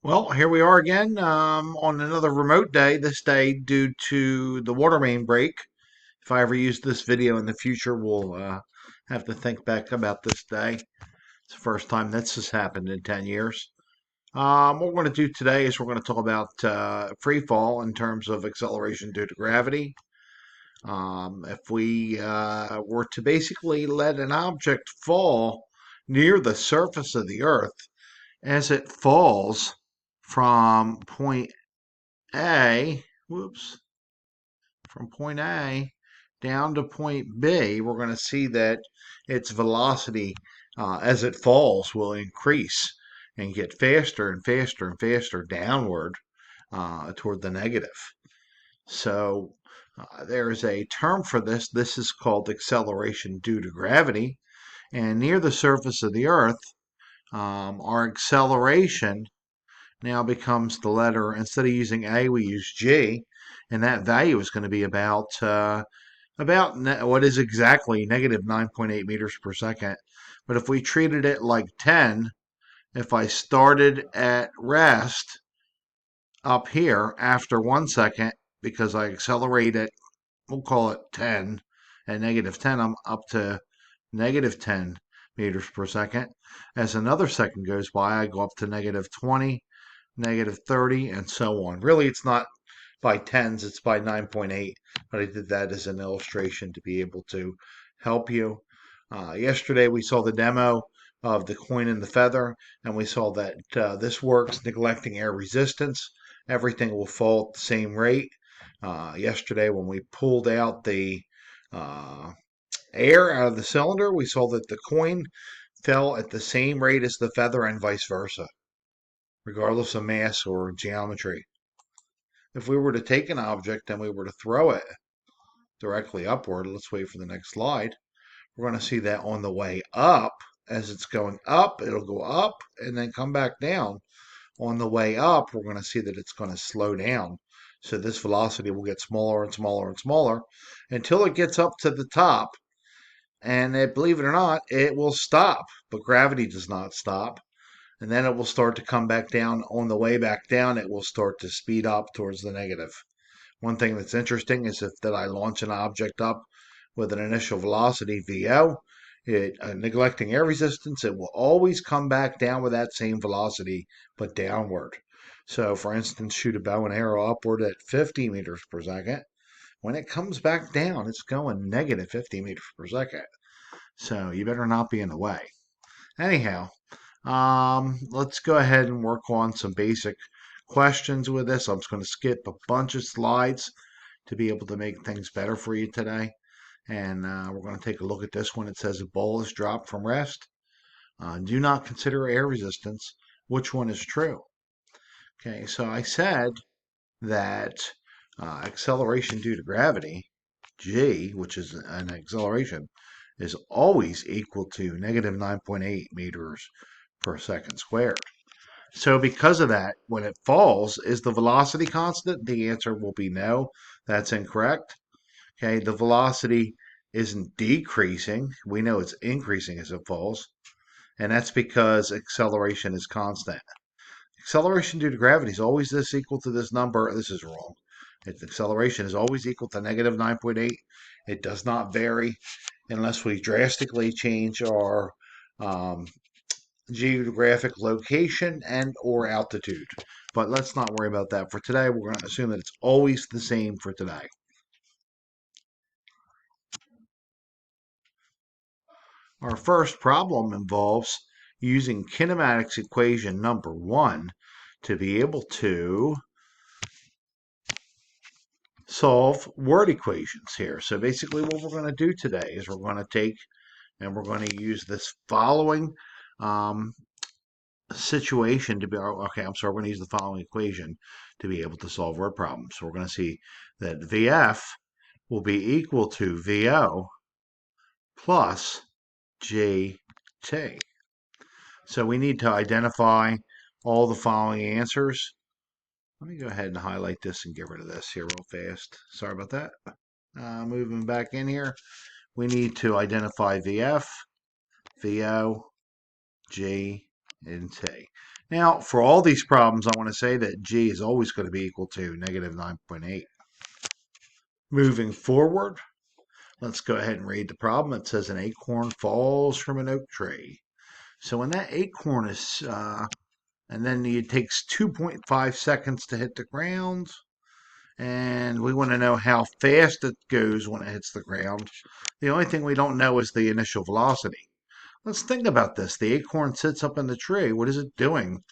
Well, here we are again on another remote day. This day, due to the water main break. If I ever use this video in the future, we'll have to think back about this day. It's the first time this has happened in 10 years. What we're going to do today is we're going to talk about free fall in terms of acceleration due to gravity. If we were to basically let an object fall near the surface of the Earth, as it falls from point A, from point A down to point B, we're going to see that its velocity as it falls will increase and get faster and faster and faster downward toward the negative. So there is a term for this. This is called acceleration due to gravity. And near the surface of the Earth, our acceleration now becomes the letter, instead of using A, we use G, and that value is going to be about what is exactly negative 9.8 meters per second. But if we treated it like 10, if I started at rest up here after 1 second, because I accelerate it, we'll call it 10, at negative 10, I'm up to negative 10 meters per second. As another second goes by, I go up to negative 20, negative 30, and so on. Really, it's not by tens, it's by 9.8, but I did that as an illustration to be able to help you. Yesterday, we saw the demo of the coin and the feather, and we saw that this works neglecting air resistance. Everything will fall at the same rate. Yesterday, when we pulled out the uh, air out of the cylinder, we saw that the coin fell at the same rate as the feather and vice versa, regardless of mass or geometry. If we were to take an object and we were to throw it directly upward, let's wait for the next slide, we're going to see that on the way up, as it's going up, it'll go up and then come back down. On the way up, we're going to see that it's going to slow down. So this velocity will get smaller and smaller and smaller until it gets up to the top. And believe it or not, it will stop, but gravity does not stop. And then it will start to come back down. On the way back down, it will start to speed up towards the negative. One thing that's interesting is if that I launch an object up with an initial velocity VO, neglecting air resistance, it will always come back down with that same velocity, but downward. So, for instance, shoot a bow and arrow upward at 50 meters per second. When it comes back down, it's going negative 50 meters per second. So you better not be in the way. Anyhow, let's go ahead and work on some basic questions with this. I'm just going to skip a bunch of slides to be able to make things better for you today. And we're going to take a look at this one. It says a ball is dropped from rest. Do not consider air resistance. Which one is true? Okay, so I said that acceleration due to gravity, g, which is an acceleration, is always equal to negative 9.8 meters per second squared. So because of that, when it falls, is the velocity constant? The answer will be no. That's incorrect. Okay, the velocity isn't decreasing. We know it's increasing as it falls. And that's because acceleration is constant. Acceleration due to gravity is always this equal to this number. This is wrong. Its acceleration is always equal to negative 9.8. It does not vary unless we drastically change our um, geographic location and or altitude. But let's not worry about that for today. We're going to assume that it's always the same for today. Our first problem involves using kinematics equation number 1 to be able to solve word equations here. So basically what we're going to do today is we're going to take and we're going to use this following um, situation to be, okay, I'm sorry, we're going to use the following equation to be able to solve word problems. So we're going to see that VF will be equal to VO plus GT. So we need to identify all the following answers. Let me go ahead and highlight this and get rid of this here real fast. Sorry about that. Moving back in here, we need to identify VF, VO, G, and T. Now, for all these problems, I want to say that g is always going to be equal to negative 9.8. Moving forward, let's go ahead and read the problem. It says an acorn falls from an oak tree. So when that acorn is, and then it takes 2.5 seconds to hit the ground, and we want to know how fast it goes when it hits the ground. The only thing we don't know is the initial velocity. Let's think about this. The acorn sits up in the tree. What is it doing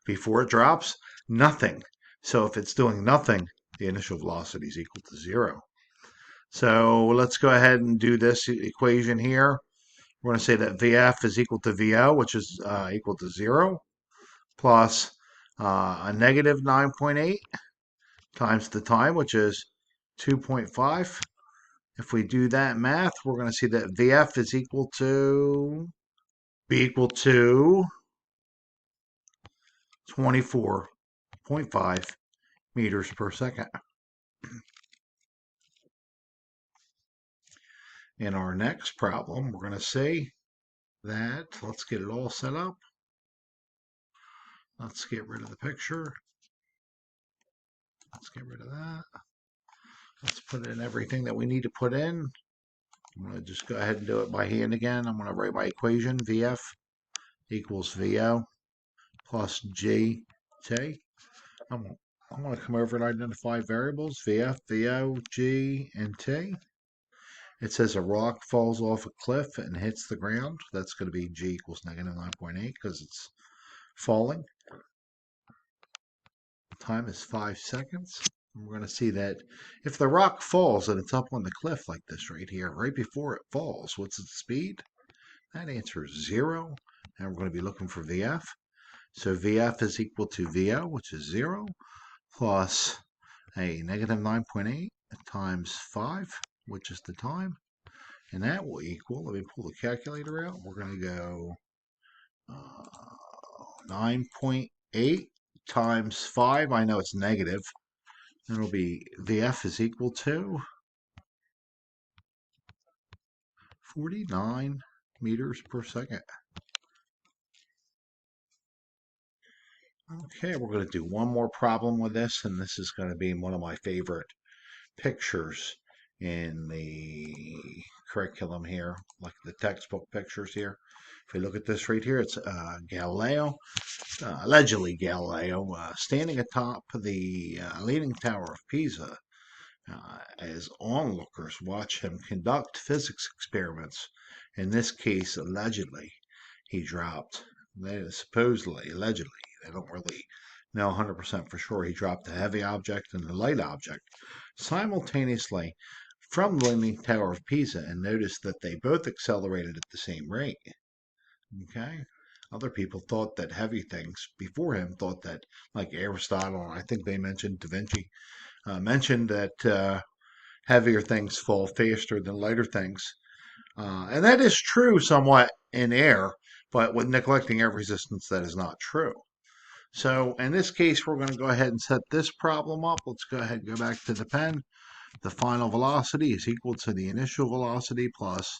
before it drops? Nothing. So if it's doing nothing, the initial velocity is equal to 0. So let's go ahead and do this equation here. We're going to say that VF is equal to VO, which is equal to 0, plus a negative 9.8 times the time, which is 2.5. If we do that math, we're going to see that VF is equal to 24.5 meters per second. In our next problem, we're going to say that, let's get it all set up. Let's get rid of the picture. Let's get rid of that. Let's put in everything that we need to put in. I'm going to just go ahead and do it by hand again. I'm going to write my equation. VF equals VO plus GT. I'm going to come over and identify variables. VF, VO, G, and T. It says a rock falls off a cliff and hits the ground. That's going to be G equals negative 9.8 because it's falling. Time is 5 seconds. We're going to see that if the rock falls and it's up on the cliff like this right here, right before it falls, what's its speed? That answer is 0. And we're going to be looking for VF. So VF is equal to VO, which is 0, plus a negative 9.8 times 5, which is the time. And that will equal, let me pull the calculator out. We're going to go 9.8 times 5. I know it's negative. It'll be VF is equal to 49 meters per second. Okay, we're going to do one more problem with this, and this is going to be one of my favorite pictures in the curriculum here, like the textbook pictures here. If we look at this right here, it's Galileo, allegedly Galileo, standing atop the Leaning Tower of Pisa as onlookers watch him conduct physics experiments. In this case, allegedly, he dropped, supposedly, allegedly, they don't really know 100% for sure, he dropped a heavy object and a light object simultaneously from the Leaning Tower of Pisa and noticed that they both accelerated at the same rate. Okay? Other people thought that heavy things before him thought that, like Aristotle, I think they mentioned Da Vinci, mentioned that heavier things fall faster than lighter things. And that is true somewhat in air, but with neglecting air resistance, that is not true. So in this case, we're going to go ahead and set this problem up. Let's go ahead and go back to the pen. The final velocity is equal to the initial velocity plus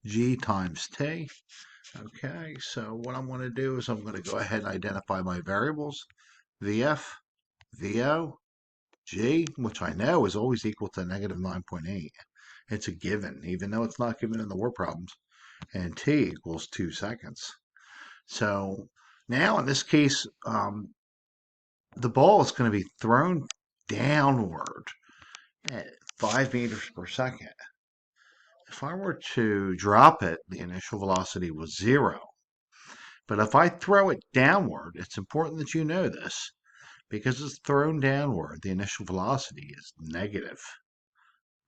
g times t. Okay, so what I'm going to do is I'm going to go ahead and identify my variables. VF, VO, G, which I know is always equal to negative 9.8. It's a given, even though it's not given in the word problems. And T equals 2 seconds. So now in this case, the ball is going to be thrown downward at 5 meters per second. If I were to drop it, the initial velocity was 0. But if I throw it downward, it's important that you know this. Because it's thrown downward, the initial velocity is negative.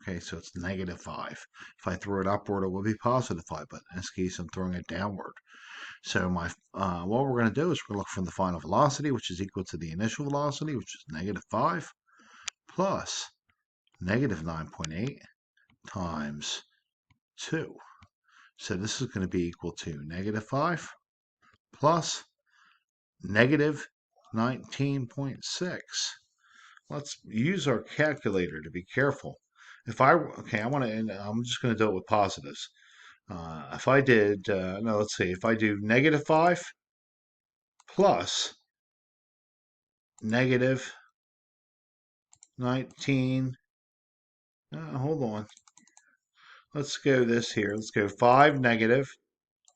Okay, so it's negative 5. If I throw it upward, it will be positive 5, but in this case, I'm throwing it downward. So what we're going to do is we're going to look for the final velocity, which is equal to the initial velocity, which is negative 5, plus negative 9.8 times 2. So this is going to be equal to negative 5 plus negative 19.6. Let's use our calculator to be careful. I'm just going to do it with positives. If I did, no, let's see, if I do negative 5 plus negative 19. Hold on. Let's go this here. Let's go 5 negative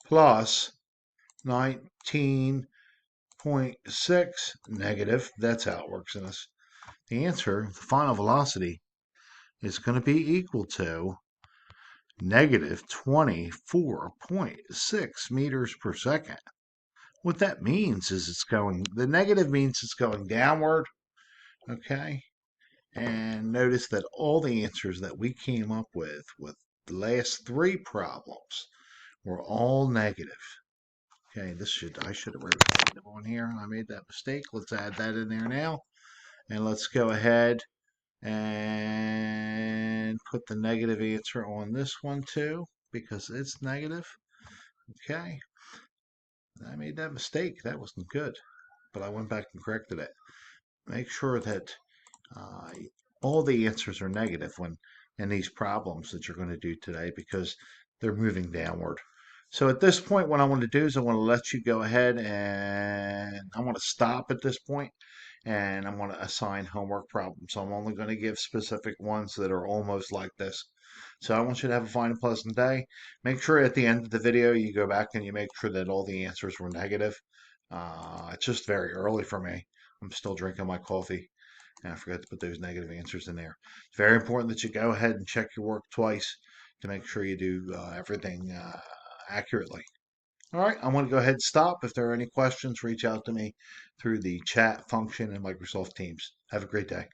plus 19.6 negative. That's how it works in this. The answer, the final velocity, is going to be equal to negative 24.6 meters per second. What that means is the negative means it's going downward, okay? And notice that all the answers that we came up with the last 3 problems were all negative. Okay, I should have wrote it on here. I made that mistake. Let's add that in there now. And let's go ahead and put the negative answer on this one too, because it's negative. Okay, I made that mistake. That wasn't good, but I went back and corrected it. Make sure that uh, all the answers are negative when in these problems that you're going to do today, because they're moving downward. So at this point, what I want to do is I want to let you go ahead, and I want to stop at this point, and I'm going to assign homework problems. So I'm only going to give specific ones that are almost like this. So I want you to have a fine and pleasant day. Make sure at the end of the video you go back and you make sure that all the answers were negative. It's just very early for me. I'm still drinking my coffee, and I forgot to put those negative answers in there. It's very important that you go ahead and check your work twice to make sure you do everything accurately. All right, I'm going to go ahead and stop. If there are any questions, reach out to me through the chat function in Microsoft Teams. Have a great day.